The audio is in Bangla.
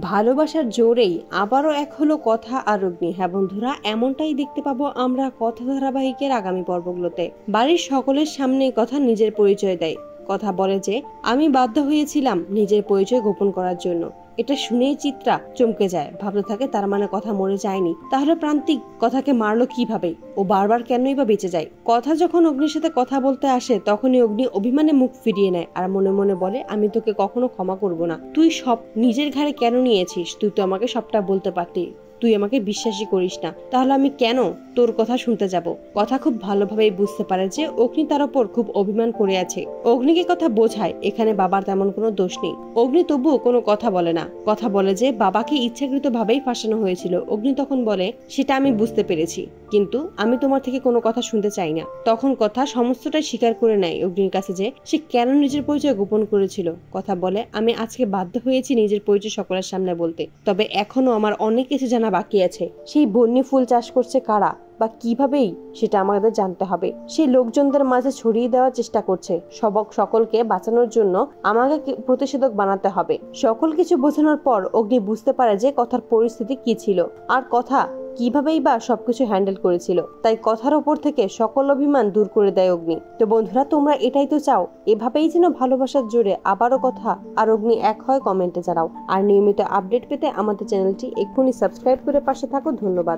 ভালোবাসার জোরেই আবারও এক হলো কথা আর অগ্নি। হ্যাঁ বন্ধুরা, এমনটাই দেখতে পাবো আমরা কথা ধারাবাহিকের আগামী পর্বগুলোতে। বাড়ির সকলের সামনে কথা নিজের পরিচয় দেয়। কথা বলে যে আমি বাধ্য হয়েছিলাম নিজের পরিচয় গোপন করার জন্য। এটা শুনেই চিত্রা চমকে যায়, ভাবতে থাকে তার মানে কথা মরে যায়নি। তাহলে প্রান্তিক কথাকে মারলো কিভাবে? ও বারবার কেনই বা বেঁচে যায়? কথা যখন অগ্নির সাথে কথা বলতে আসে তখনই অগ্নি অভিমানে মুখ ফিরিয়ে নেয় আর মনে মনে বলে, আমি তোকে কখনো ক্ষমা করব না। তুই সব নিজের ঘাড়ে কেন নিয়েছিস? তুই তো আমাকে সবটা বলতে পারতি। তুই আমাকে বিশ্বাসই করিস না, তাহলে আমি কেন তোর কথা শুনতে যাব? কথা খুব ভালোভাবেই বুঝতে পারে যে অগ্নি তার ওপর খুব অভিমান করে আছে। অগ্নিকে কথা বোঝায় এখানে বাবার তেমন কোনো দোষ নেই। অগ্নি তবুও কোনো কথা বলে না। কথা বলে যে বাবাকে ইচ্ছাকৃত ভাবেই ফাঁসানো হয়েছিল। অগ্নি তখন বলে, সেটা আমি বুঝতে পেরেছি, কিন্তু আমি তোমার থেকে কোনো কথা শুনতে চাই না। তখন কথা সমস্তটাই স্বীকার করে নেয় অগ্নির কাছে যে সে কেন নিজের পরিচয় গোপন করেছিল। কথা বলে, আমি আজকে বাধ্য হয়েছি নিজের পরিচয় সকলের সামনে বলতে, তবে এখনো আমার অনেক কিছু জানা বাকি আছে। সেই বন্যি ফুল চাষ করছে কারা বা কিভাবেই সেটা আমাদের জানতে হবে। সেই লোকজনদের মাঝে ছড়িয়ে দেওয়ার চেষ্টা করছে। সকলকে বাঁচানোর জন্য আমাকে প্রতিষেধক বানাতে হবে। সকল কিছু বোঝানোর পর অগ্নি বুঝতে পারে যে কথার পরিস্থিতি কি ছিল আর কথা কিভাবেই বা সবকিছু হ্যান্ডেল করেছিল। তাই কথার ওপর থেকে সকল অভিমান দূর করে দেয় অগ্নি। তো বন্ধুরা, তোমরা এটাই তো চাও, এভাবেই যেন ভালোবাসার জোরে আবারও কথা আর অগ্নি এক হয়? কমেন্টে জানাও। আর নিয়মিত আপডেট পেতে আমাদের চ্যানেলটি এক্ষুনি সাবস্ক্রাইব করে পাশে থাকো। ধন্যবাদ।